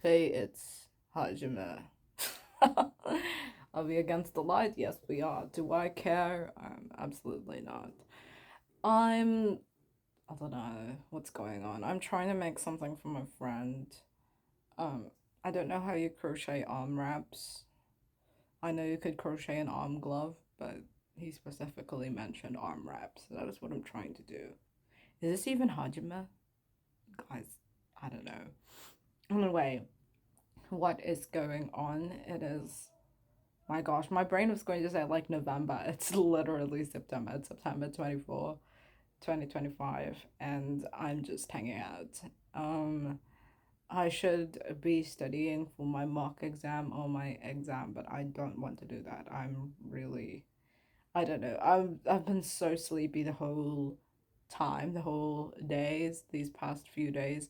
Hey, it's Hajime. Are we against the light? Yes, we are. Do I care? Absolutely not. I'm. I don't know what's going on. I'm trying to make something for my friend. Um, I don't know how you crochet arm wraps. I know you could crochet an arm glove, but he specifically mentioned arm wraps. So that is what I'm trying to do. Is this even Hajime? Guys, I don't know. Anyway, what is going on? It is. My gosh, my brain was going to say like November. It's literally September. It's September 24, 2025, and I'm just hanging out. Um, I should be studying for my mock exam or my exam, but I don't want to do that. I'm really, I don't know. I've been so sleepy the whole time, the whole days, these past few days,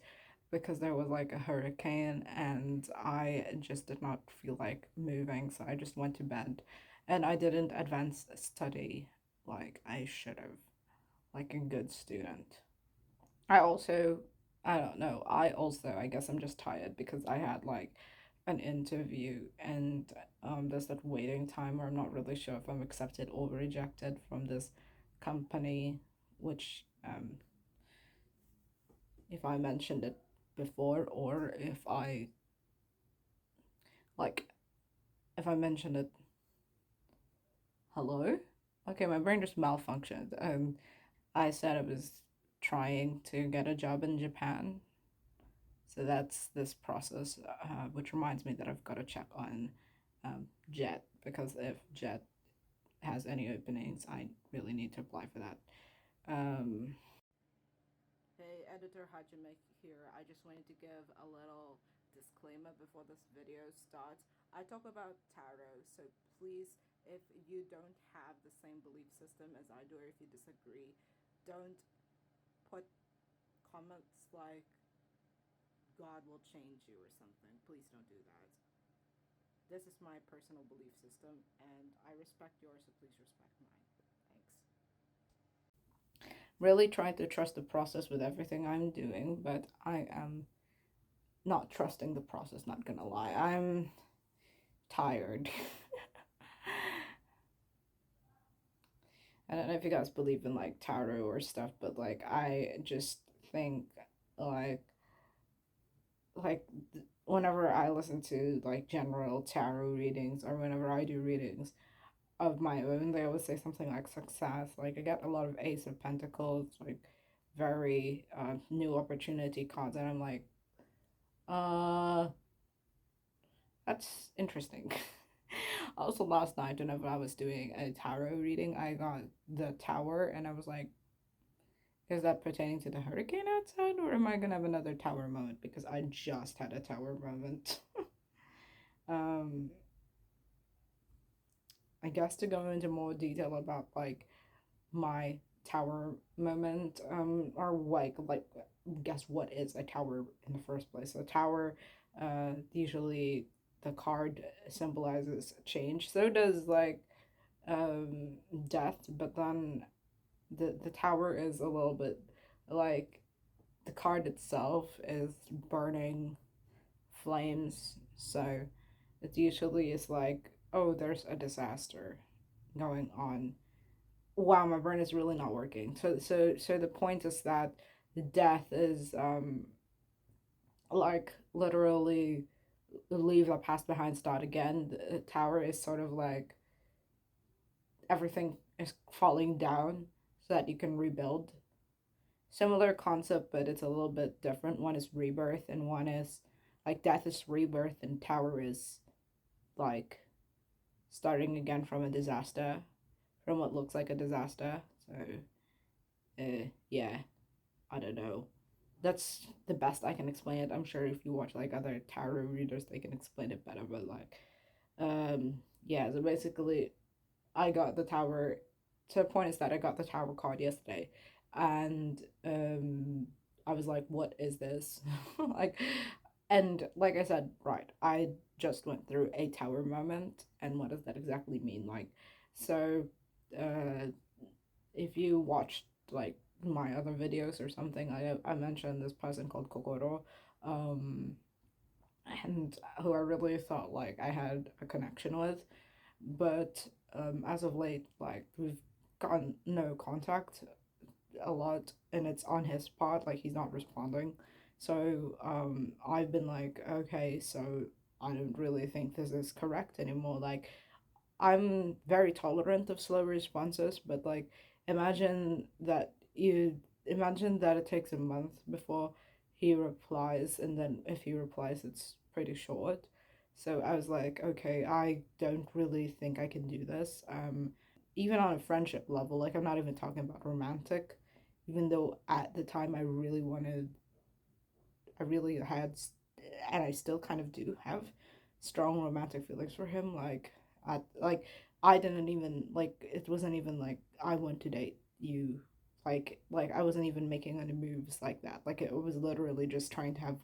because there was like a hurricane and I just did not feel like moving, so I just went to bed and I didn't advance study like I should have, like a good student. I also, I don't know, I guess I'm just tired because I had like an interview and there's that waiting time where I'm not really sure if I'm accepted or rejected from this company, which if I mentioned it before or like if I mentioned it. Hello? Okay, my brain just malfunctioned. I said I was trying to get a job in Japan. So that's this process, which reminds me that I've got to check on Jet because if Jet has any openings, I really need to apply for that. Um, Hey, editor Hajime here. I just wanted to give a little disclaimer before this video starts. I talk about tarot, so please, if you don't have the same belief system as I do, or if you disagree, don't put comments like God will change you or something. Please don't do that. This is my personal belief system, and I respect yours, so please respect mine. Thanks. Really trying to trust the process with everything I'm doing, but I am not trusting the process, not gonna lie. I'm tired. I don't know if you guys believe in like tarot or stuff, but like I just think like like whenever I listen to like general tarot readings or whenever I do readings of my own, they always say something like success. Like I get a lot of Ace of Pentacles, like very new opportunity cards, and I'm like, uh, that's interesting. Also, last night, whenever I was doing a tarot reading, I got the tower, and I was like, is that pertaining to the hurricane outside, or am I gonna have another tower moment? Because I just had a tower moment. um, I guess to go into more detail about like my tower moment, or like guess what is a tower in the first place? A tower, usually the card symbolizes change. So does like um death, but then the tower is a little bit like the card itself is burning flames, so it usually is like, oh, there's a disaster going on. Wow, my brain is really not working. So the point is that death is like literally leave the past behind, start again. The tower is sort of like everything is falling down so that you can rebuild. Similar concept, but it's a little bit different. One is rebirth, and one is like death is rebirth, and tower is like starting again from a disaster, from what looks like a disaster. So, yeah, I don't know. That's the best I can explain it. I'm sure if you watch like other tarot readers, they can explain it better. But like, yeah. So basically, I got the tower. To the point is that I got the tower card yesterday, and I was like, "What is this?" like, and like I said, right, I just went through a tower moment, and what does that exactly mean? Like, so, uh, if you watched like my other videos or something, I mentioned this person called Kokoro, um, and who I really thought like I had a connection with. But as of late, like we've gotten no contact a lot, and it's on his part, like he's not responding. So I've been like, okay, so I don't really think this is correct anymore. Like I'm very tolerant of slow responses, but like imagine that it takes a month before he replies, and then if he replies, it's pretty short. So I was like, okay, I don't really think I can do this. Even on a friendship level, like I'm not even talking about romantic, even though at the time I really had, and I still kind of do have strong romantic feelings for him. I didn't even like it wasn't even like I want to date you. Like I wasn't even making any moves like that. Like it was literally just trying to have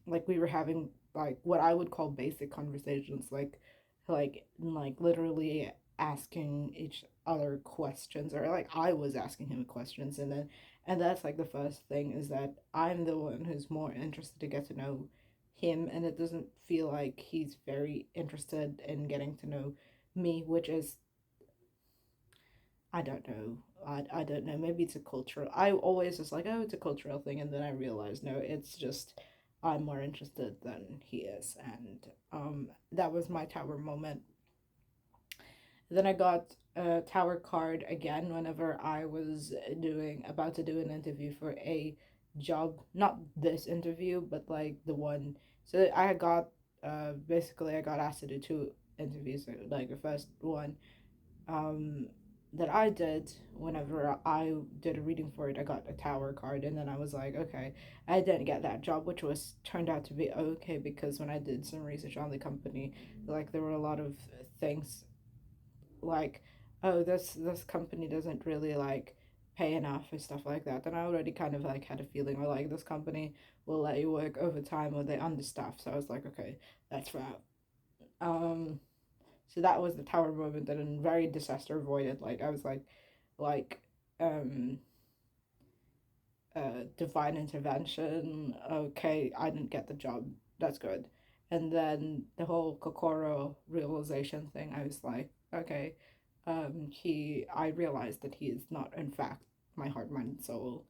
like we were having like what I would call basic conversations, like literally asking each other questions, or like I was asking him questions, and that's like the first thing is that I'm the one who's more interested to get to know him, and it doesn't feel like he's very interested in getting to know me, which is I don't know. I don't know. Maybe it's a cultural. I always was like, oh, it's a cultural thing, and then I realized no, it's just I'm more interested than he is, and that was my tower moment. Then I got a tower card again whenever I was doing about to do an interview for a job, not this interview, but like the one. So I got basically I got asked to do two interviews. So, like the first one um, that I did, whenever I did a reading for it, I got a tower card, and then I was like, okay, I didn't get that job, which was turned out to be okay because when I did some research on the company, like there were a lot of things like, oh, this company doesn't really like pay enough and stuff like that. And I already kind of like had a feeling, or like this company will let you work overtime or they understaffed. So I was like, okay, that's right. Um, so that was the tower moment that I'm very disaster avoided. Like I was like um divine intervention. Okay, I didn't get the job. That's good. And then the whole Kokoro realization thing, I was like, okay, I realized that he is not in fact my heart, mind, and soul.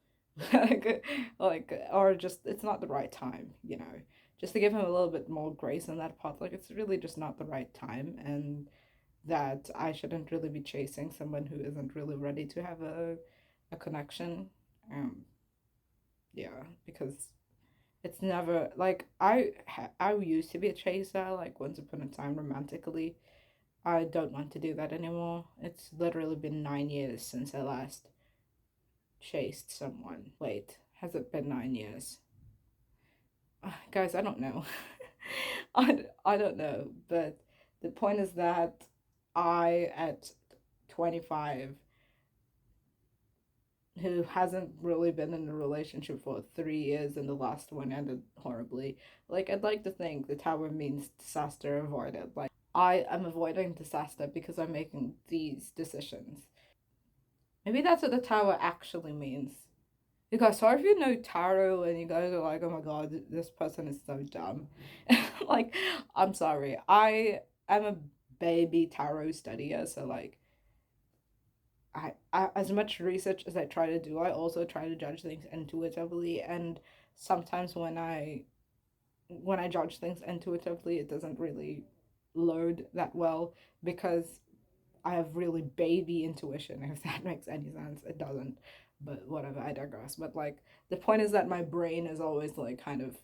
Or just it's not the right time, you know. Just to give him a little bit more grace in that part, like it's really just not the right time, and that I shouldn't really be chasing someone who isn't really ready to have a connection. Um, yeah, because it's never like I used to be a chaser like once upon a time romantically. I don't want to do that anymore. It's literally been 9 years since I last chased someone. Wait, has it been 9 years? Guys, I don't know. I don't know, but the point is that I at 25 who hasn't really been in a relationship for 3 years and the last one ended horribly. Like, I'd like to think the tower means disaster avoided. Like, I am avoiding disaster because I'm making these decisions. Maybe that's what the tower actually means. You guys, sorry if you know tarot and you guys are like, oh my god, this person is so dumb. Like, I'm sorry. I am a baby tarot studier, so like, as much research as I try to do, I also try to judge things intuitively, and sometimes when I judge things intuitively, it doesn't really load that well because I have really baby intuition, if that makes any sense. It doesn't, but whatever, I digress. But like the point is that my brain is always like kind of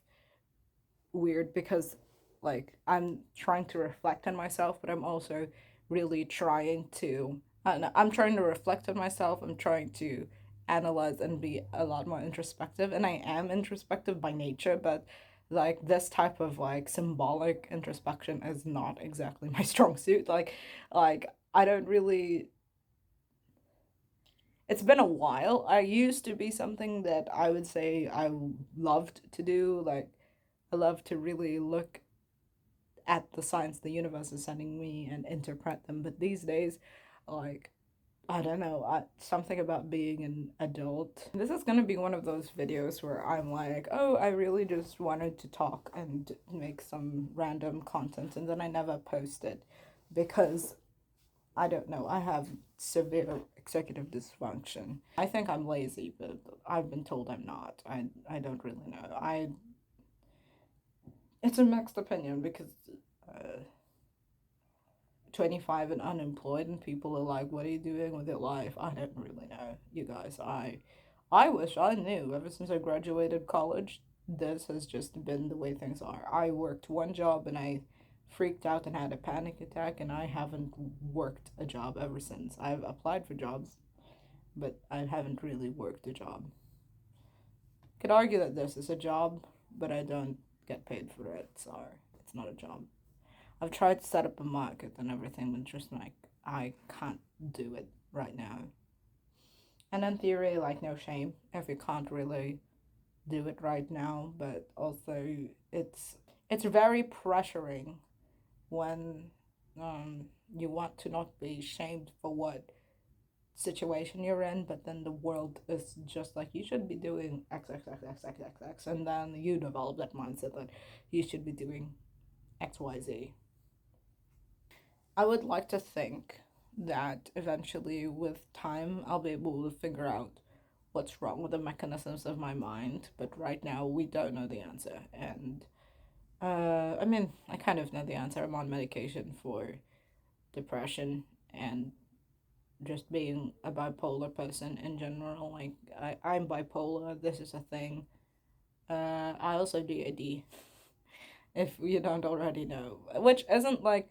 weird because like I'm trying to reflect on myself, but I'm also really trying to I'm trying to reflect on myself. I'm trying to analyze and be a lot more introspective, and I am introspective by nature, but like this type of like symbolic introspection is not exactly my strong suit. Like I don't really it's been a while. I used to be something that I would say I loved to do. Like I love to really look at the signs the universe is sending me and interpret them. But these days, like I don't know, something about being an adult. This is gonna be one of those videos where I'm like, oh, I really just wanted to talk and make some random content, and then I never post it because I don't know, I have severe executive dysfunction. I think I'm lazy, but I've been told I'm not. I don't really know. It's a mixed opinion because uh, 25 and unemployed, and people are like, what are you doing with your life? I don't really know, you guys. I wish I knew. Ever since I graduated college, this has just been the way things are. I worked one job and I freaked out and had a panic attack, and I haven't worked a job ever since. I've applied for jobs, but I haven't really worked a job. Could argue that this is a job, but I don't get paid for it, so it's not a job. I've tried to set up a market and everything, but just like I can't do it right now. And in theory, like no shame if you can't really do it right now, but also it's very pressuring when you want to not be shamed for what situation you're in, but then the world is just like you should be doing X X X X X X X, and then you develop that mindset that you should be doing XYZ. I would like to think that eventually, with time, I'll be able to figure out what's wrong with the mechanisms of my mind. But right now, we don't know the answer. And I mean, I kind of know the answer. I'm on medication for depression and just being a bipolar person in general. Like, I'm bipolar, this is a thing. I also do AD, if you don't already know, which isn't like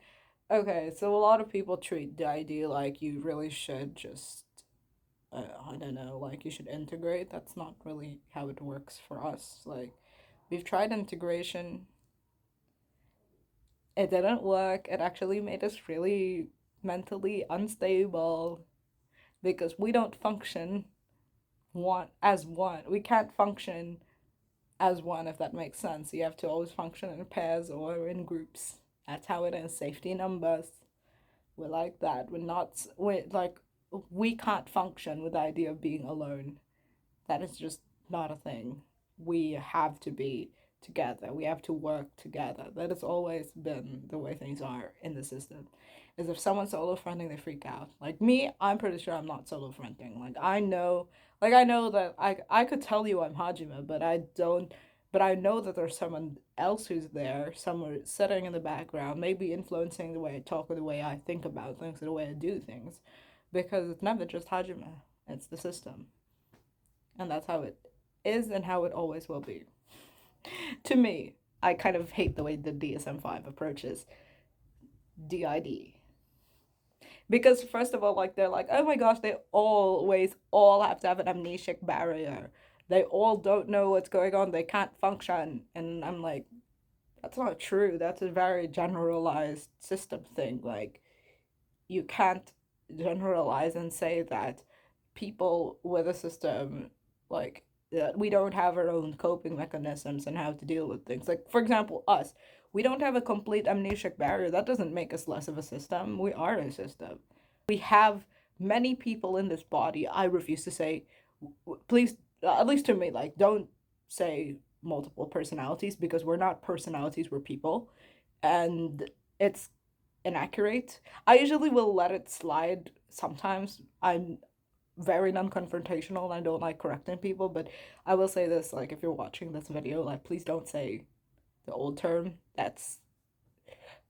okay. So a lot of people treat the idea like you really should just I don't know, like you should integrate. That's not really how it works for us. Like we've tried integration, it didn't work. It actually made us really mentally unstable because we don't function one as one. We can't function as one, if that makes sense. You have to always function in pairs or in groups. That's how it is. Safety numbers. We're like that. We're like, we can't function with the idea of being alone. That is just not a thing. We have to be together. We have to work together. That has always been the way things are in the system. Is if someone's solo fronting, they freak out. Like me, I'm pretty sure I'm not solo fronting. I know that I could tell you I'm Hajime, but I don't. But I know that there's someone else who's there, someone sitting in the background, maybe influencing the way I talk or the way I think about things or the way I do things, because it's never just Hajime. It's the system, and that's how it is and how it always will be. To me, I kind of hate the way the DSM-5 approaches DID. Because first of all, like they're like, oh my gosh, they always all have to have an amnesic barrier. They all don't know what's going on. They can't function. And I'm like, that's not true. That's a very generalized system thing. Like you can't generalize and say that people with a system like that we don't have our own coping mechanisms and how to deal with things. Like for example, us, we don't have a complete amnesic barrier. That doesn't make us less of a system. We are a system. We have many people in this body. I refuse to say, please, at least to me, like don't say multiple personalities because we're not personalities. We're people, and it's inaccurate. I usually will let it slide sometimes. I'm very non-confrontational and I don't like correcting people, but I will say this, like if you're watching this video, like please don't say the old term. That's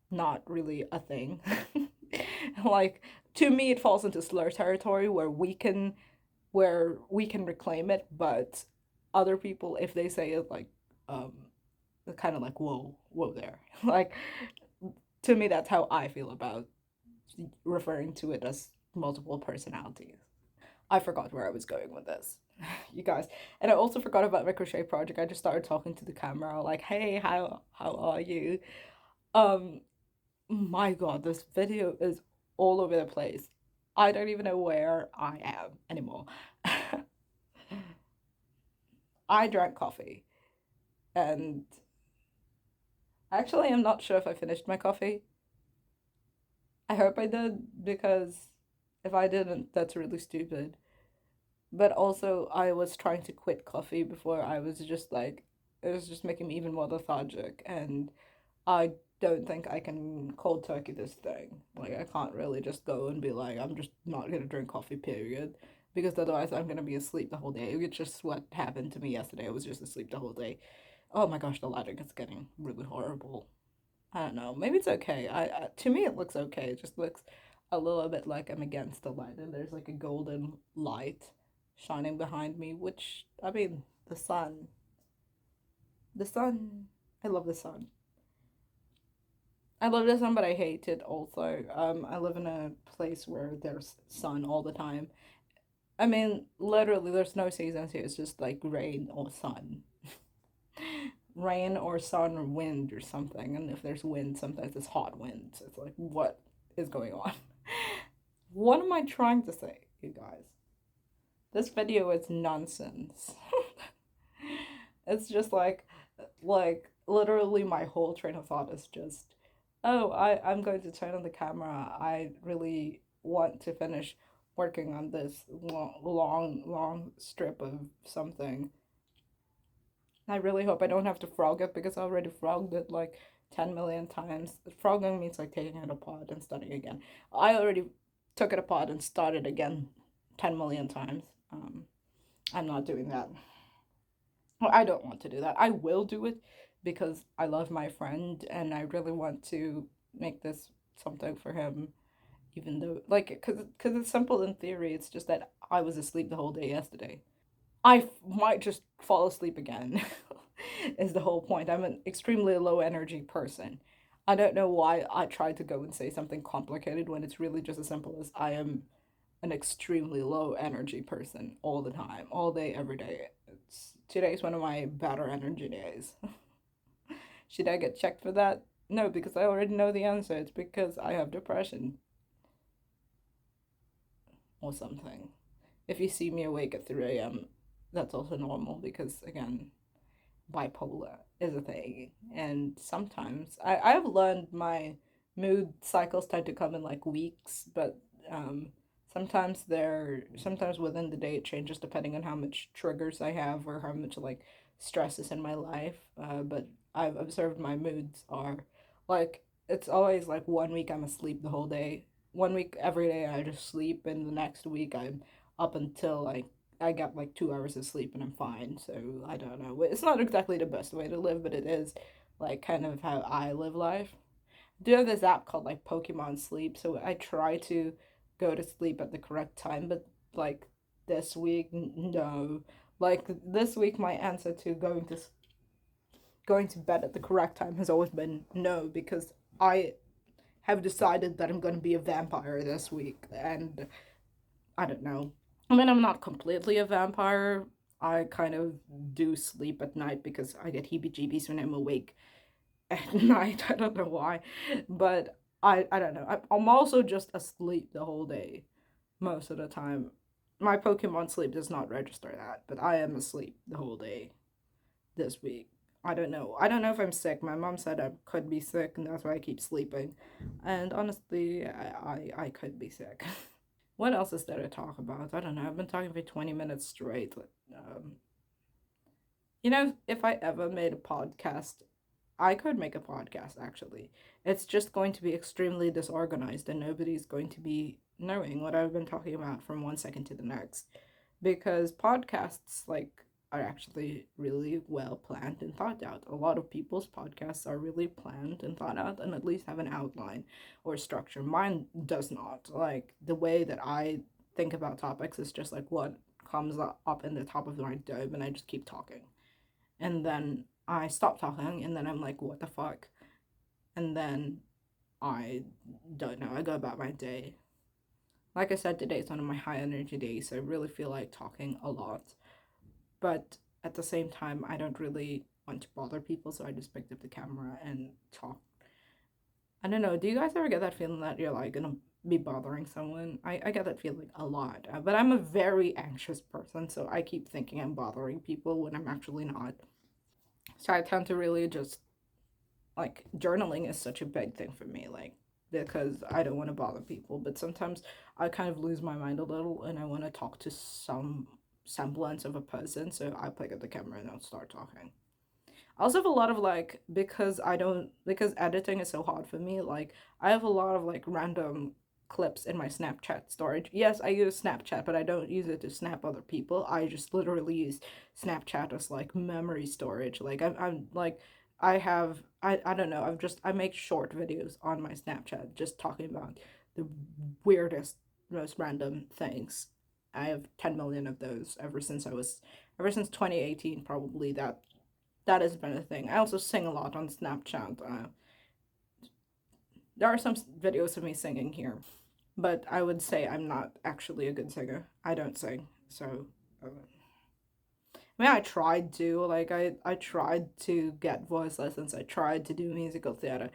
not really a thing. Like to me it falls into slur territory where we can reclaim it, but other people if they say it like um kind of like whoa there. Like to me that's how I feel about referring to it as multiple personalities. I forgot where I was going with this, you guys. And I also forgot about my crochet project. I just started talking to the camera, like, "Hey, how are you?" Um, my God, this video is all over the place. I don't even know where I am anymore. I drank coffee, and actually, I'm not sure if I finished my coffee. I hope I did because If I didn't, that's really stupid. But also, I was trying to quit coffee before. I was just like, it was just making me even more lethargic, and I don't think I can cold turkey this thing. Like, I can't really just go and be like, I'm just not gonna drink coffee, period. Because otherwise, I'm gonna be asleep the whole day. It's just what happened to me yesterday. I was just asleep the whole day. Oh my gosh, the lighting is getting really horrible. I don't know. Maybe it's okay. To me, it looks okay. It just looks a little bit like I'm against the light, and there's like a golden light shining behind me. Which I mean, the sun. The sun. I love the sun. I love the sun, but I hate it also. I live in a place where there's sun all the time. I mean, literally, there's no seasons here. It's just like rain or sun. Rain or sun or wind or something. And if there's wind, sometimes it's hot winds. It's like, what is going on? What am I trying to say, you guys? This video is nonsense. It's just like literally my whole train of thought is just, oh, I'm going to turn on the camera. I really want to finish working on this long strip of something. I really hope I don't have to frog it because I already frogged it like 10 million times. Frogging means like taking it apart and starting again. I already took it apart and started again 10 million times. I'm not doing that. Well, I don't want to do that. I will do it because I love my friend and I really want to make this something for him, even though, like, because it's simple in theory. It's just that I was asleep the whole day yesterday. Might just fall asleep again, is the whole point. I'm an extremely low energy person. I don't know why I tried to go and say something complicated when it's really just as simple as I am an extremely low energy person all the time, all day, every day. Today's one of my better energy days. Should I get checked for that? No, because I already know the answer. It's because I have depression or something. If you see me awake at 3 a.m., that's also normal because, again, bipolar is a thing. And sometimes I've learned my mood cycles tend to come in like weeks, but um, sometimes within the day it changes depending on how much triggers I have or how much like stress is in my life. But I've observed my moods are like it's always like 1 week I'm asleep the whole day. 1 week every day I just sleep, and the next week I'm up until like I got like 2 hours of sleep and I'm fine. So I don't know. It's not exactly the best way to live, but it is like kind of how I live life. I do have this app called like Pokemon Sleep, so I try to go to sleep at the correct time, but like this week, no. Like this week, my answer to going to bed at the correct time has always been no because I have decided that I'm going to be a vampire this week, and I don't know. I mean, I'm not completely a vampire. I kind of do sleep at night because I get heebie jeebies when I'm awake at night. I don't know why. But I don't know. I'm also just asleep the whole day most of the time. My Pokemon sleep does not register that, but I am asleep the whole day this week. I don't know. I don't know if I'm sick. My mom said I could be sick, and that's why I keep sleeping. And honestly, I could be sick. What else is there to talk about? I don't know. I've been talking for 20 minutes straight. Um, if I ever made a podcast, I could make a podcast actually. It's just going to be extremely disorganized and nobody's going to be knowing what I've been talking about from 1 second to the next. Because podcasts are actually really well planned and thought out. A lot of people's podcasts are really planned and thought out and at least have an outline or structure. Mine does not. Like the way that I think about topics is just like what comes up in the top of my dome and I just keep talking. And then I stop talking and then I'm like, what the fuck? And then I don't know. I go about my day. Like I said, today is one of my high energy days, so I really feel like talking a lot. But at the same time, I don't really want to bother people, so I just picked up the camera and talked. I don't know. Do you guys ever get that feeling that you're like gonna be bothering someone? I get that feeling a lot. But I'm a very anxious person, so I keep thinking I'm bothering people when I'm actually not. So I tend to really just like journaling is such a big thing for me. Like because I don't want to bother people. But sometimes I kind of lose my mind a little and I want to talk to some semblance of a person, so I pick up the camera and I'll start talking. I also have a lot of like, because editing is so hard for me, like I have a lot of like random clips in my Snapchat storage. Yes, I use Snapchat, but I don't use it to snap other people. I just literally use Snapchat as like memory storage. Like I'm like I don't know, I make short videos on my Snapchat just talking about the weirdest, most random things. I have 10 million of those ever since 2018 probably. That has been a thing. I also sing a lot on Snapchat. There are some videos of me singing here, but I would say I'm not actually a good singer. I don't sing, so I mean, I tried to I tried to get voice lessons. I tried to do musical theater.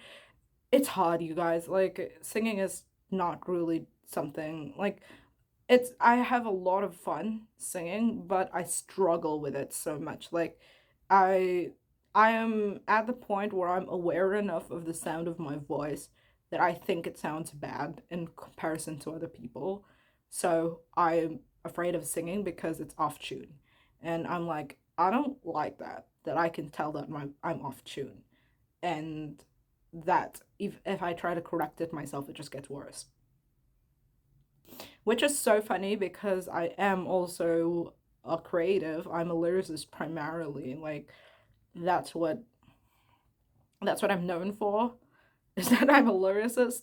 It's hard, you guys. Like singing is not really something like it's. I have a lot of fun singing, but I struggle with it so much. Like I I am at the point where I'm aware enough of the sound of my voice that I think it sounds bad in comparison to other people. So I'm afraid of singing because it's off tune. And I'm like, I don't like that I can tell that I'm off tune. And that if I try to correct it myself, it just gets worse. Which is so funny because I am also a creative. I'm a lyricist primarily. Like that's what that's what I'm known for, is that I'm a lyricist.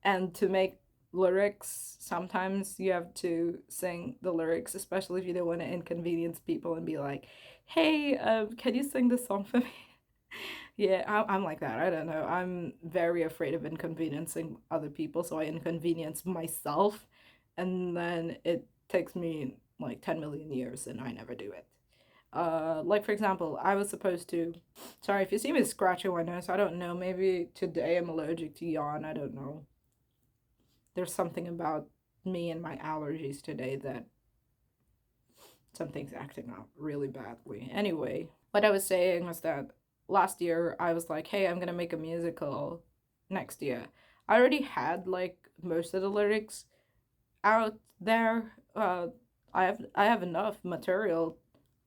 And to make lyrics, sometimes you have to sing the lyrics, especially if you don't want to inconvenience people and be like, hey, can you sing this song for me? Yeah, I'm like that. I don't know. I'm very afraid of inconveniencing other people, so I inconvenience myself, and then it takes me like 10 million years and I never do it. Like for example, I was supposed to. Sorry if you see me scratching my nose. I don't know. Maybe today I'm allergic to yawn. I don't know. There's something about me and my allergies today that something's acting up really badly. Anyway, what I was saying was that last year I was like, hey, I'm gonna make a musical next year. I already had like most of the lyrics out there. I have enough material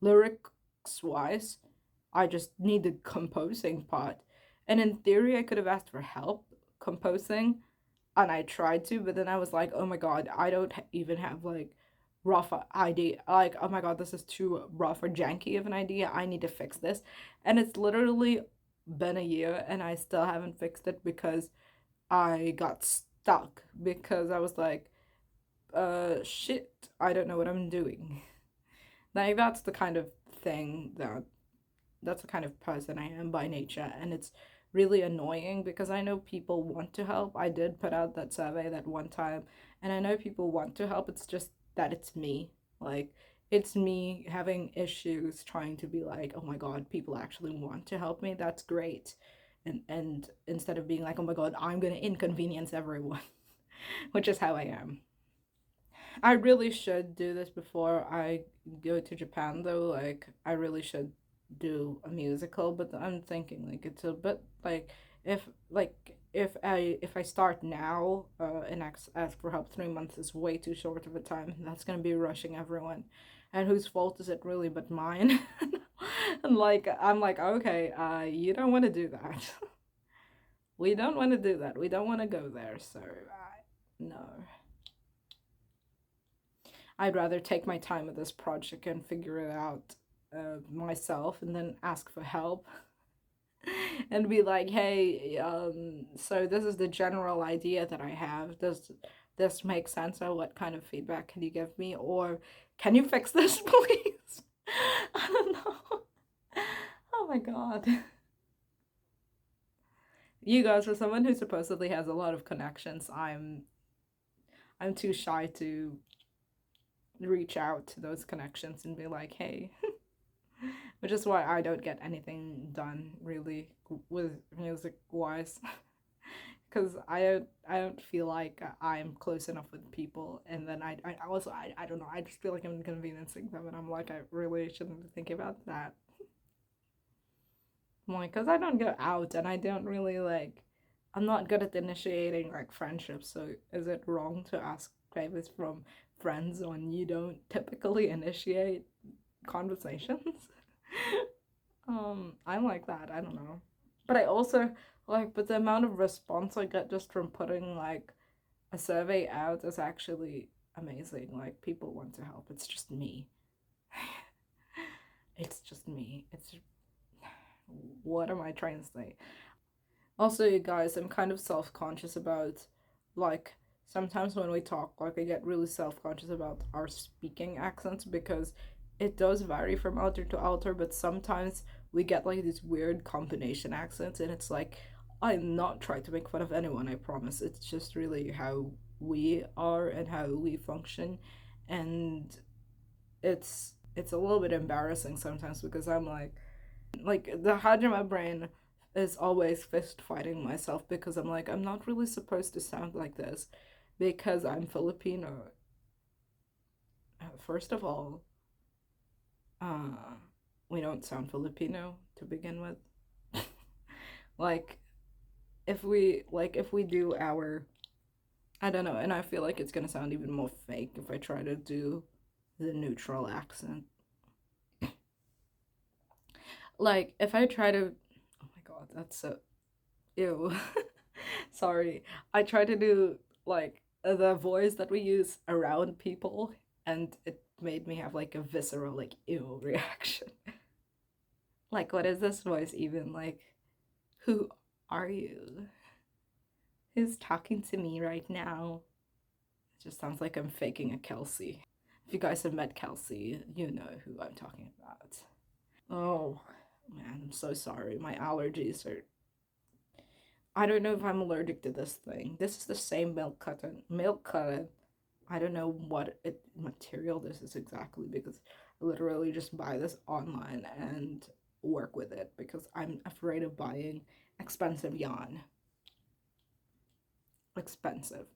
lyrics wise. I just need the composing part. And in theory I could have asked for help composing, and I tried to, but then I was like, oh my god, I don't even have like rough idea. Like, oh my god, this is too rough or janky of an idea. I need to fix this. And it's literally been a year and I still haven't fixed it because I got stuck because I was like, shit, I don't know what I'm doing. Like, that's the kind of thing that's the kind of person I am by nature, and it's really annoying because I know people want to help. I did put out that survey that one time, and I know people want to help. It's just that it's me. Like, it's me having issues trying to be like, oh my god, people actually want to help me. That's great. And instead of being like, oh my god, I'm gonna inconvenience everyone, which is how I am. I really should do this before I go to Japan though. Like I really should do a musical, but I'm thinking like it's a bit if if I start now and ask for help, 3 months is way too short of a time. That's gonna be rushing everyone. And whose fault is it really but mine? And like I'm like, okay, you don't want to do that. We don't want to do that. We don't want to go there. So no. I'd rather take my time with this project and figure it out myself and then ask for help and be like, hey, so this is the general idea that I have. Does this make sense? Or what kind of feedback can you give me? Or can you fix this, please? I don't know. Oh my god. You guys, for someone who supposedly has a lot of connections, I'm too shy to reach out to those connections and be like, hey, which is why I don't get anything done really with music wise. Because I don't feel like I'm close enough with people, and then I also I don't know, I just feel like I'm inconveniencing them, and I'm like, I really shouldn't think about that. I'm like, because I don't go out and I don't really like I'm not good at initiating like friendships, so is it wrong to ask favors from friends when you don't typically initiate conversations? I'm like that, I don't know. But I also like, but the amount of response I get just from putting like a survey out is actually amazing. Like, people want to help. It's just me. It's just me. It's what am I trying to say? Also, you guys, I'm kind of self-conscious about like sometimes when we talk, like I get really self-conscious about our speaking accents because it does vary from alter to alter, but sometimes we get like these weird combination accents and it's like I'm not trying to make fun of anyone, I promise. It's just really how we are and how we function, and it's a little bit embarrassing sometimes because I'm like the Hajj in my brain is always fist fighting myself because I'm like, I'm not really supposed to sound like this because I'm Filipino. First of all, uh, we don't sound Filipino to begin with. like if we do our, I don't know, and I feel like it's gonna sound even more fake if I try to do the neutral accent. Like if I try to, oh my god, that's so ew. Sorry. I try to do like the voice that we use around people, and it made me have like a visceral, like, ew reaction. Like, what is this voice even? Like, who are you? Who's talking to me right now? It just sounds like I'm faking a Kelsey. If you guys have met Kelsey, you know who I'm talking about. Oh, man, I'm so sorry. My allergies are, I don't know if I'm allergic to this thing. This is the same milk carton. Milk carton. I don't know what material this is exactly because I literally just buy this online and work with it because I'm afraid of buying expensive yarn. Expensive.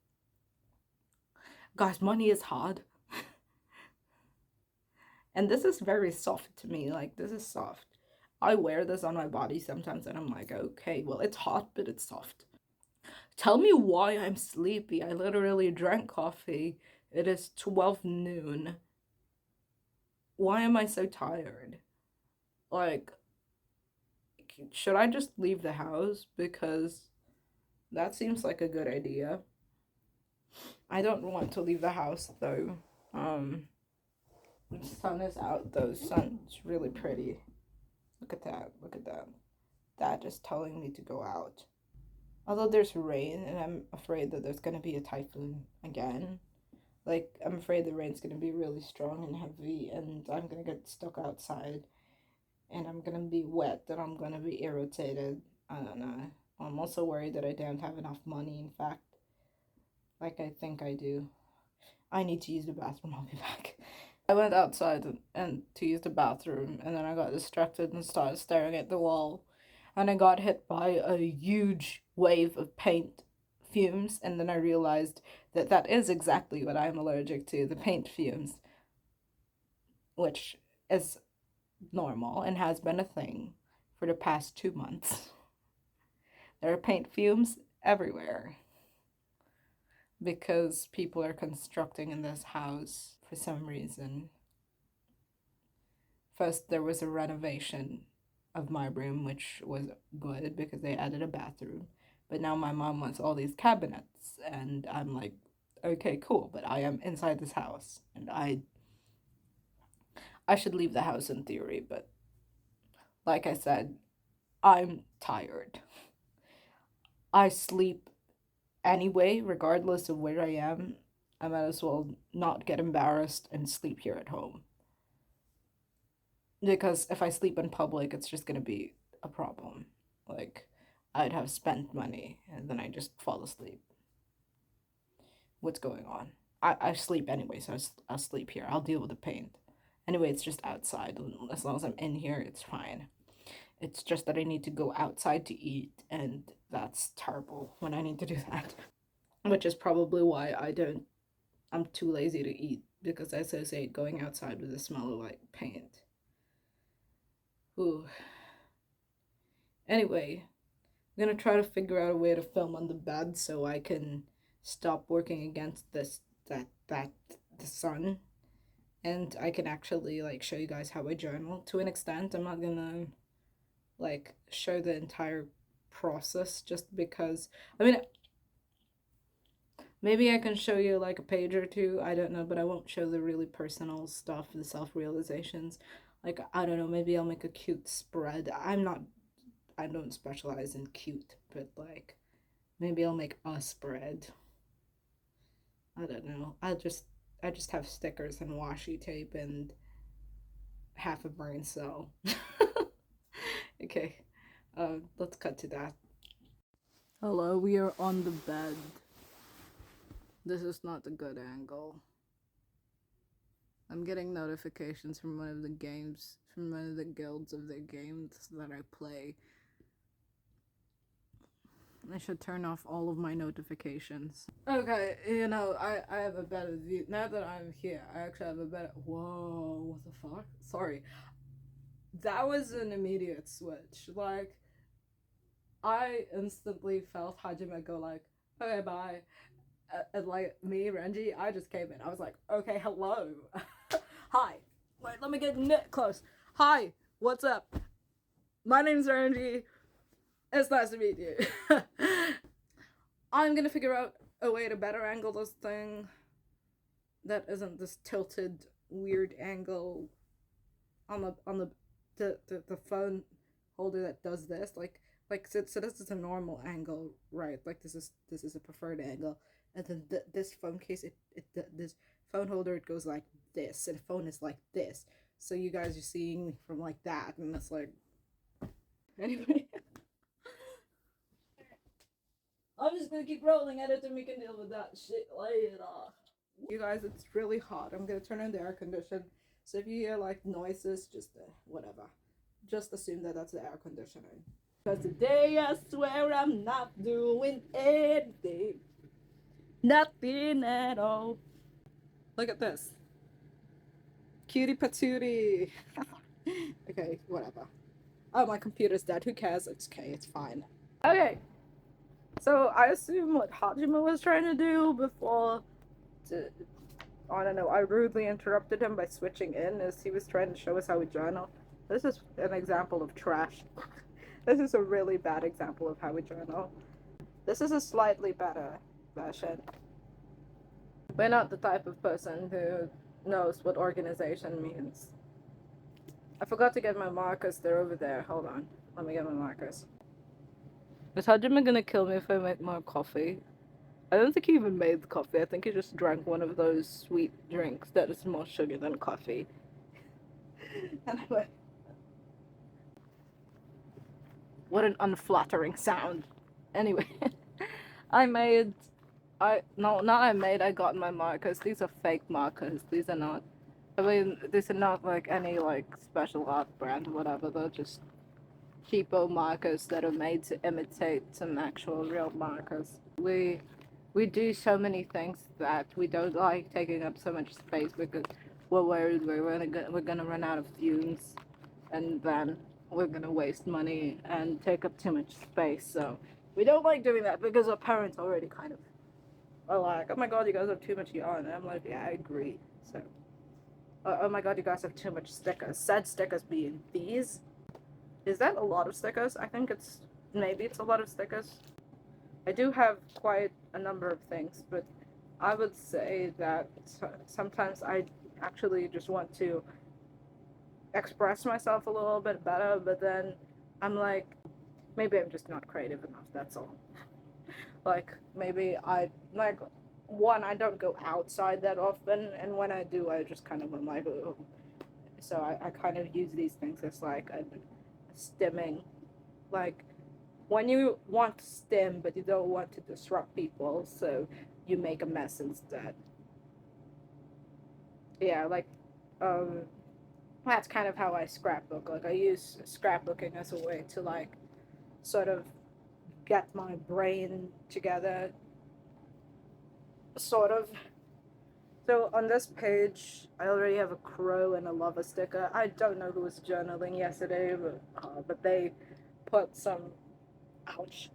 Guys, money is hard. And this is very soft to me. Like, this is soft. I wear this on my body sometimes and I'm like, okay, well, it's hot, but it's soft. Tell me why I'm sleepy. I literally drank coffee. It is 12 noon. Why am I so tired? Like, should I just leave the house? Because that seems like a good idea. I don't want to leave the house though. The sun is out though. Sun's really pretty. Look at that. Look at that. That is telling me to go out. Although there's rain and I'm afraid that there's gonna be a typhoon again. Like, I'm afraid the rain's gonna be really strong and heavy and I'm gonna get stuck outside and I'm gonna be wet and I'm gonna be irritated. I don't know. I'm also worried that I don't have enough money, in fact. Like, I think I do. I need to use the bathroom. I'll be back. I went outside and to use the bathroom, and then I got distracted and started staring at the wall. And I got hit by a huge wave of paint fumes, and then I realized that that is exactly what I'm allergic to, the paint fumes, which is normal and has been a thing for the past 2 months. There are paint fumes everywhere because people are constructing in this house for some reason. First, there was a renovation of my room, which was good because they added a bathroom. But now my mom wants all these cabinets, and I'm like, okay, cool, but I am inside this house, and I should leave the house in theory, but like I said, I'm tired. I sleep anyway, regardless of where I am. I might as well not get embarrassed and sleep here at home. Because if I sleep in public, it's just gonna be a problem. Like, I'd have spent money and then I just fall asleep. What's going on? I sleep anyway, so I'll sleep here. I'll deal with the pain. Anyway, it's just outside. As long as I'm in here, it's fine. It's just that I need to go outside to eat, and that's terrible when I need to do that. Which is probably why I'm too lazy to eat, because I associate going outside with the smell of like paint. Ooh. Anyway, I'm gonna try to figure out a way to film on the bed so I can stop working against the sun, and I can actually like show you guys how I journal to an extent. I'm not gonna like show the entire process just because I mean maybe I can show you like a page or two, I don't know, but I won't show the really personal stuff, the self-realizations. Like I don't know, maybe I'll make a cute spread. I don't specialize in cute, but like maybe I'll make a spread. I don't know. I just have stickers and washi tape and half a brain cell. Okay. Let's cut to that. Hello, we are on the bed. This is not a good angle. I'm getting notifications from one of the guilds of the games that I play. I should turn off all of my notifications. Okay, you know, I have a better view. Now that I'm here, I actually have a better... Whoa, what the fuck? Sorry. That was an immediate switch. Like, I instantly felt Hajime go like, okay, bye. And like, me, Renji, I just came in. I was like, okay, hello. Hi. Wait, let me get close. Hi, what's up? My name's Renji. It's nice to meet you. I'm gonna figure out a way to better angle this thing that isn't this tilted weird angle on the phone holder that does this. So this is a normal angle, right? Like this is a preferred angle, and then this phone case, this phone holder, it goes like this, and the phone is like this. So you guys are seeing from like that, and it's like anyway. I'm just gonna keep rolling at it and we can deal with that shit later. You guys, it's really hot. I'm gonna turn on the air condition. So if you hear like noises, just whatever. Just assume that that's the air conditioning. Because today I swear I'm not doing anything. Nothing at all. Look at this. Cutie patootie. Okay, whatever. Oh, my computer's dead. Who cares? It's okay, it's fine. Okay. So I assume what Hajime was trying to do before I don't know, I rudely interrupted him by switching in as he was trying to show us how we journal. This is an example of trash. This is a really bad example of how we journal. This is a slightly better version. We're not the type of person who knows what organization means. I forgot to get my markers. They're over there. Hold on. Let me get my markers. Is Hajime gonna kill me if I make more coffee? I don't think he even made the coffee. I think he just drank one of those sweet drinks that is more sugar than coffee. Anyway. What an unflattering sound. Anyway. I got my markers. These are fake markers. These are not, I mean, these are not like any like special art brand or whatever. They're just cheapo markers that are made to imitate some actual real markers. We do so many things that we don't like taking up so much space because we're worried we're gonna run out of fumes, and then we're gonna waste money and take up too much space. So we don't like doing that because our parents already kind of are like, oh my god, you guys have too much yarn. And I'm like, yeah, I agree. So oh my god, you guys have too much stickers. Said stickers being these. Is that a lot of stickers? I think maybe it's a lot of stickers. I do have quite a number of things, but I would say that sometimes I actually just want to express myself a little bit better, but then I'm like, maybe I'm just not creative enough, that's all. Like, maybe I don't go outside that often, and when I do, I just kind of am like, oh. So I kind of use these things as like a stimming, like when you want to stim but you don't want to disrupt people, so you make a mess instead. Yeah, like that's kind of how I scrapbook. Like I use scrapbooking as a way to like sort of get my brain together, sort of. So on this page, I already have a crow and a lava sticker. I don't know who was journaling yesterday, but they put some Ouch.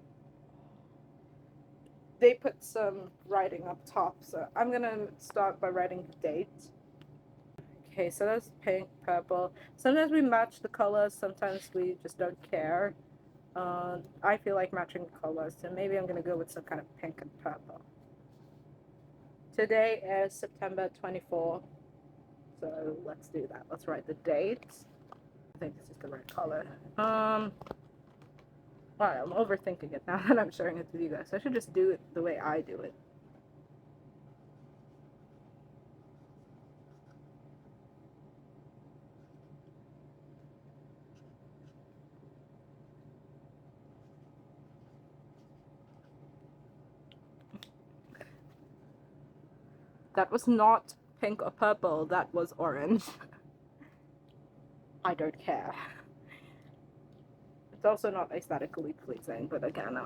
They put some writing up top, so I'm gonna start by writing the date. Okay, so that's pink, purple. Sometimes we match the colors, sometimes we just don't care. I feel like matching colors, so maybe I'm gonna go with some kind of pink and purple. Today is September 24th, so let's do that. Let's write the date. I think this is the right color. Wow, I'm overthinking it now that I'm sharing it with you guys. I should just do it the way I do it. That was not pink or purple, that was orange. I don't care. It's also not aesthetically pleasing, but again,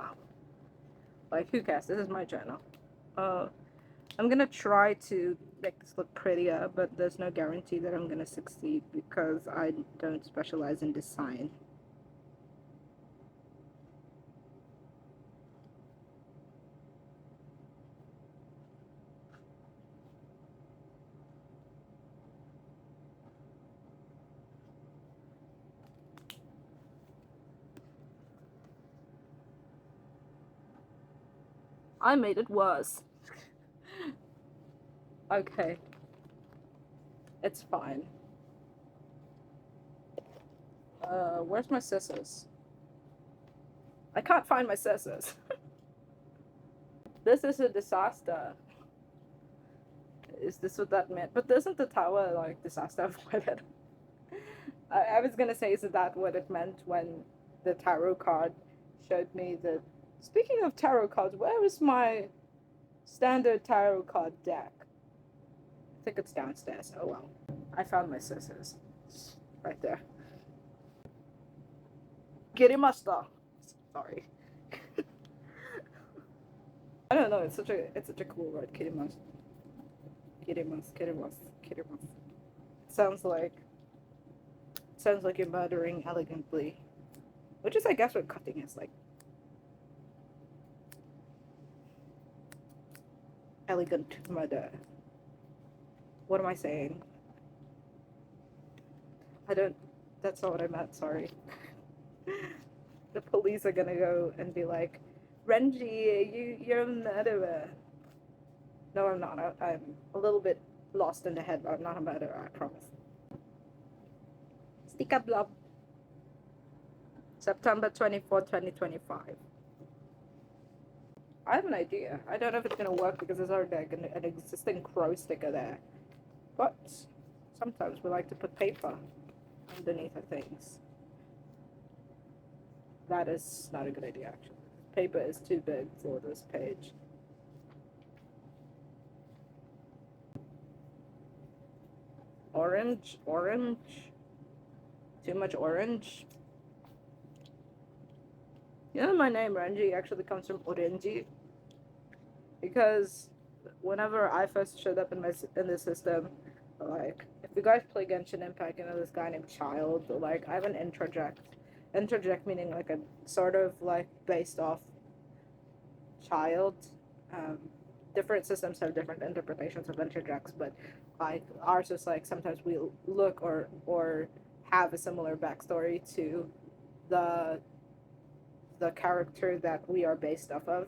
like, who cares? This is my journal. I'm gonna try to make this look prettier, but there's no guarantee that I'm gonna succeed because I don't specialize in design. I made it worse. Okay. It's fine. Where's my scissors? I can't find my scissors. This is a disaster. Is this what that meant? But isn't the tower like disaster avoided? I was gonna say, is that what it meant when the tarot card showed me the. Speaking of tarot cards, where is my standard tarot card deck? I think it's downstairs. Oh well. I found my scissors. Right there. Kirimashita. Sorry. I don't know, it's such a cool word, kirimasu. Kirimasu. Sounds like you're murdering elegantly. Which is, I guess, what cutting is like. Elegant murder. What am I saying? That's not what I meant, sorry. The police are gonna go and be like, Renji, you're a murderer. No, I'm not. I'm a little bit lost in the head, but I'm not a murderer, I promise. Sticker blob. September 24th, 2025. I have an idea. I don't know if it's gonna work because there's already like an existing crow sticker there. But sometimes we like to put paper underneath of things. That is not a good idea, actually. Paper is too big for this page. Orange. Too much orange. You know, my name Renji actually comes from Orenji, because whenever I first showed up in the system, like, if you guys play Genshin Impact, you know this guy named Child. Like, I have an interject meaning like a sort of like based off child. Different systems have different interpretations of interjects, but like ours is like sometimes we look or have a similar backstory to the character that we are based off of.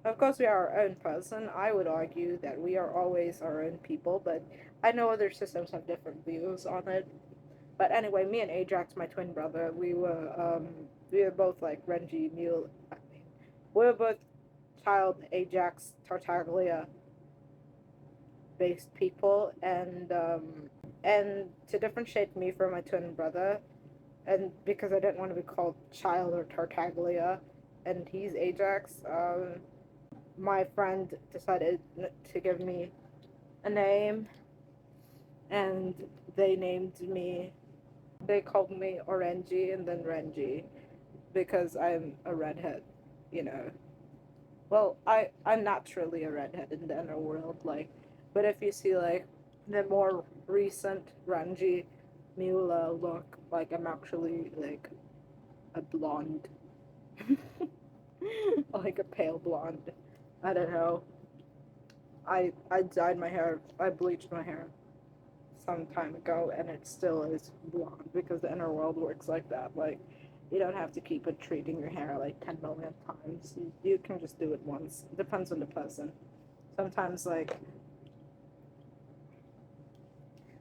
Of course, we are our own person. I would argue that we are always our own people, but I know other systems have different views on it. But anyway, me and Ajax, my twin brother, we were both like Renji Mule. We were both child Ajax Tartaglia based people, and to differentiate me from my twin brother, and because I didn't want to be called Child or Tartaglia, and he's Ajax, my friend decided to give me a name, and they called me Orenji and then Renji, because I'm a redhead, you know. Well, I'm naturally a redhead in the inner world, like, but if you see like the more recent Renji Miula look, like I'm actually like a blonde. like a pale blonde. I don't know. I dyed my hair. I bleached my hair some time ago, and it still is blonde because the inner world works like that. Like, you don't have to keep it treating your hair like 10 million times. You can just do it once. It depends on the person. Sometimes, like,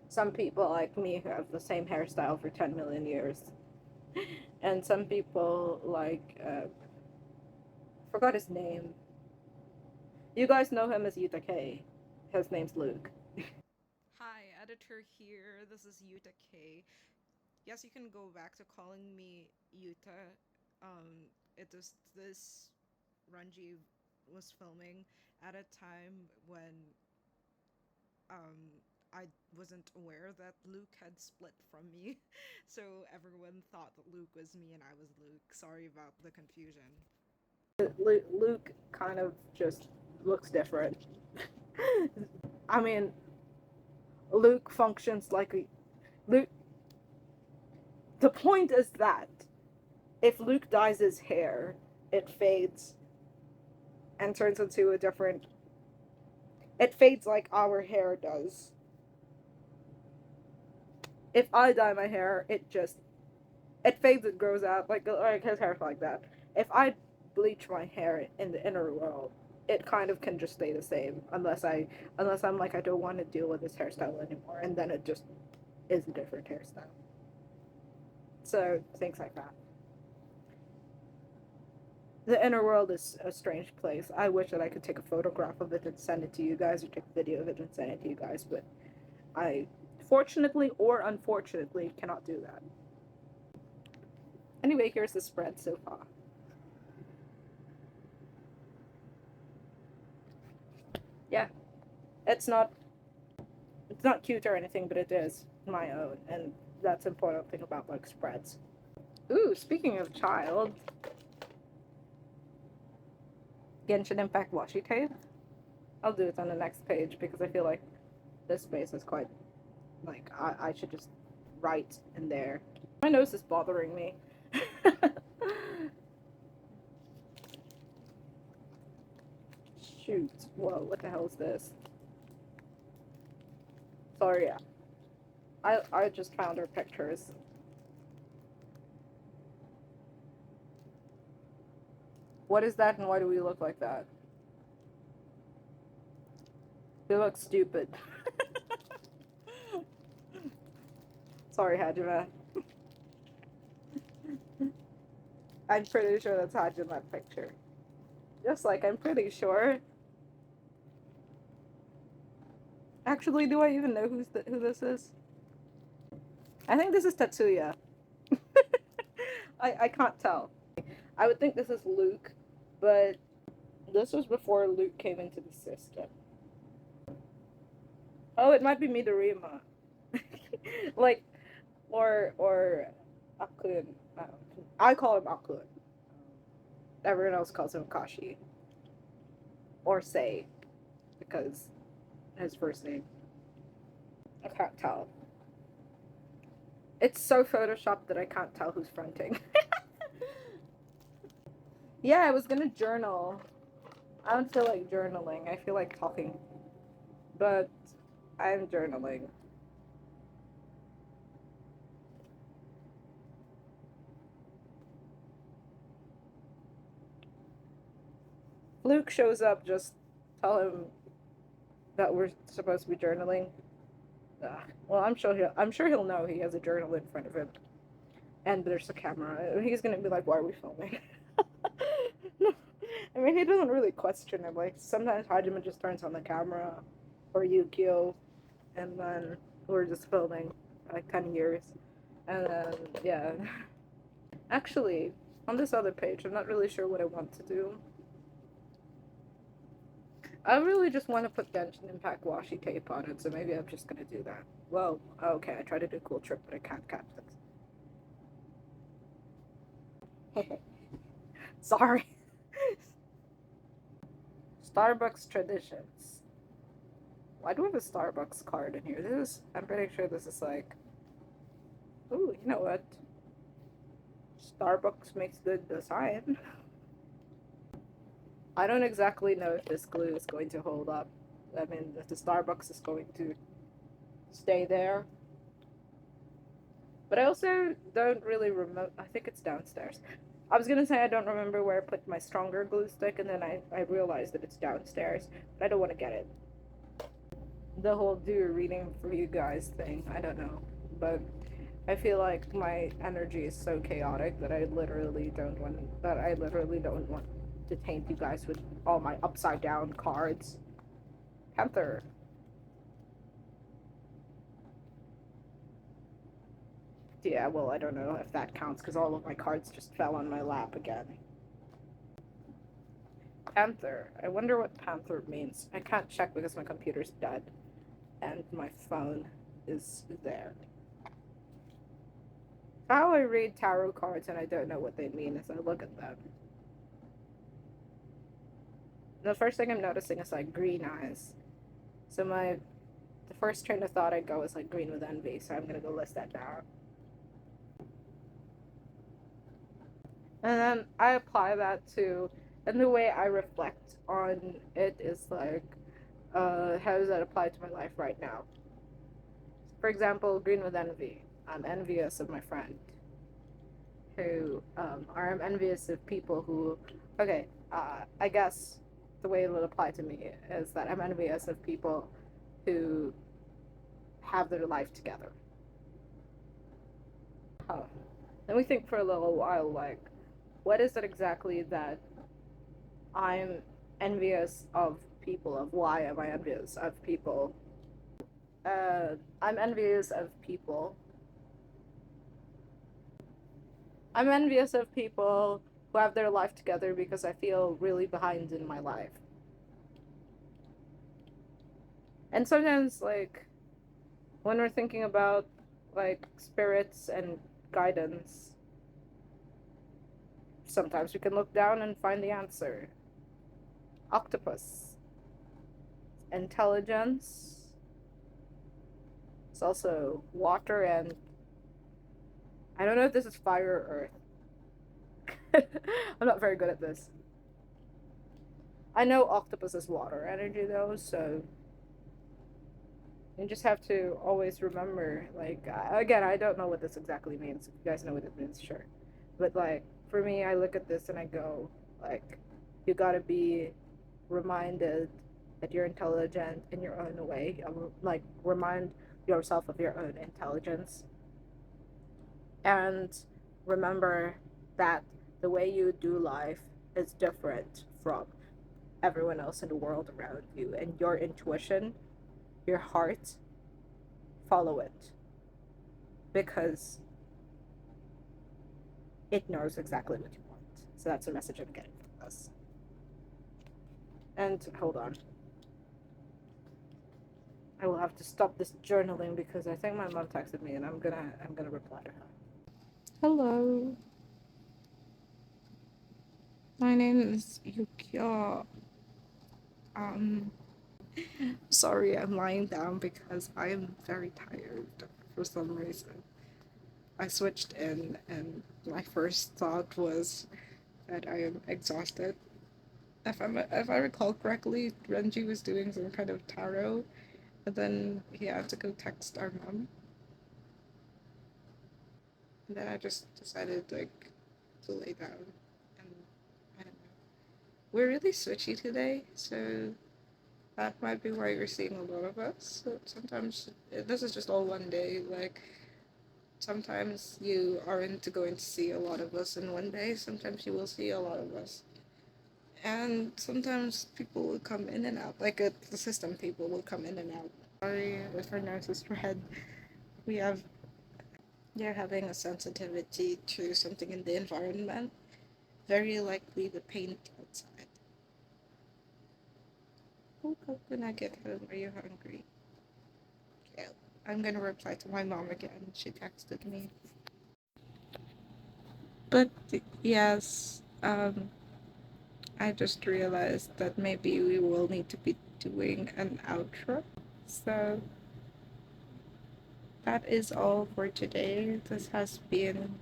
some people like me who have the same hairstyle for 10 million years, and some people like forgot his name. You guys know him as Yuta K. His name's Luke. Hi, editor here. This is Yuta K. Yes, you can go back to calling me Yuta. It was this Ranji was filming at a time when I wasn't aware that Luke had split from me, so everyone thought that Luke was me and I was Luke. Sorry about the confusion. Luke kind of just looks different. I mean, Luke functions like a Luke. The point is that if Luke dyes his hair, it fades and turns into a different. It fades like our hair does. If I dye my hair, it fades and grows out like his hair's like that. If I bleach my hair in the inner world, it kind of can just stay the same unless I'm like I don't want to deal with this hairstyle anymore, and then it just is a different hairstyle. So things like that. The inner world is a strange place. I wish that I could take a photograph of it and send it to you guys, or take a video of it and send it to you guys, but I, fortunately or unfortunately, cannot do that. Anyway, here's the spread so far. Yeah, it's not cute or anything, but it is my own, and that's the important thing about like spreads. Ooh, speaking of child, Genshin Impact washi tape. I'll do it on the next page because I feel like this space is quite like I should just write in there. My nose is bothering me. Shoot. Whoa, what the hell is this? Sorry, I just found her pictures. What is that and why do we look like that? We look stupid. Sorry, Hajime. I'm pretty sure that's Hajime picture. Just like I'm pretty sure. Actually, do I even know who this is? I think this is Tatsuya. I can't tell. I would think this is Luke, but this was before Luke came into the system. Oh, it might be Midorima. Like, or Akun. I call him Akun. Everyone else calls him Kashi. Or Sei, because his first name. I can't tell. It's so photoshopped that I can't tell who's fronting. Yeah, I was gonna journal. I don't feel like journaling. I feel like talking. But I'm journaling. Luke shows up, just tell him that we're supposed to be journaling. Ugh. Well, I'm sure he'll know he has a journal in front of him, and there's a camera. He's gonna be like, "Why are we filming?" No, I mean he doesn't really question it. Like sometimes Hajime just turns on the camera, or Yukio, and then we're just filming for like 10 years, and then yeah. Actually, on this other page, I'm not really sure what I want to do. I really just want to put Genshin Impact washi tape on it, so maybe I'm just gonna do that. Well, okay, I tried to do a cool trick, but I can't capture it. Sorry. Starbucks traditions. Why do we have a Starbucks card in here? I'm pretty sure this is like, ooh, you know what? Starbucks makes good design. I don't exactly know if this glue is going to hold up. I mean, if the Starbucks is going to stay there. But I also don't really remember. I think it's downstairs. I was gonna say I don't remember where I put my stronger glue stick, and then I realized that it's downstairs. But I don't want to get it. The whole do a reading for you guys thing, I don't know. But I feel like my energy is so chaotic that I literally don't want to taint you guys with all my upside down cards. Panther. Yeah, well, I don't know if that counts because all of my cards just fell on my lap again. Panther. I wonder what panther means. I can't check because my computer's dead and my phone is there. How I read tarot cards and I don't know what they mean as I look at them. The first thing I'm noticing is like green eyes. So the first train of thought I go is like green with envy, so I'm gonna go list that down. And then I apply that to, and the way I reflect on it is like, how does that apply to my life right now? For example, green with envy. I'm envious of my friend or I'm envious of people who, okay, I guess the way it will apply to me is that I'm envious of people who have their life together. Huh. Let me think for a little while, like, what is it exactly that I'm envious of people of? Why am I envious of people? I'm envious of people. I'm envious of people who have their life together because I feel really behind in my life. And sometimes, like, when we're thinking about, like, spirits and guidance, sometimes we can look down and find the answer. Octopus. Intelligence. It's also water and I don't know if this is fire or earth. I'm not very good at this. I know octopus is water energy though, so you just have to always remember. Like again, I don't know what this exactly means. If you guys know what it means, sure. But like for me, I look at this and I go, like, you gotta be reminded that you're intelligent in your own way. Like remind yourself of your own intelligence and remember that the way you do life is different from everyone else in the world around you, and your intuition, your heart, follow it because it knows exactly what you want. So that's the message I'm getting from this. And hold on, I will have to stop this journaling because I think my mom texted me and I'm gonna reply to her. Hello, my name is Yukio. Um, sorry, I'm lying down because I am very tired for some reason. I switched in, and my first thought was that I am exhausted. If I recall correctly, Renji was doing some kind of tarot, and then he had to go text our mom. And then I just decided like to lay down, and I don't know. We're really switchy today, so that might be why you're seeing a lot of us. So sometimes this is just all one day. Like sometimes you aren't going to see a lot of us in one day. Sometimes you will see a lot of us, and sometimes people will come in and out. Like the system people will come in and out. Sorry if our nose is red. We have they're having a sensitivity to something in the environment. Very likely the paint outside. Oh, how can I get home? Are you hungry? Yeah, I'm gonna reply to my mom again. She texted me. But yes, I just realized that maybe we will need to be doing an outro. So that is all for today. This has been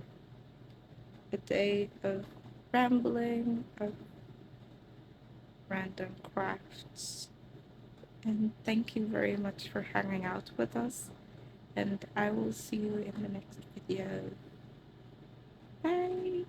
a day of rambling, of random crafts. And thank you very much for hanging out with us. And I will see you in the next video. Bye!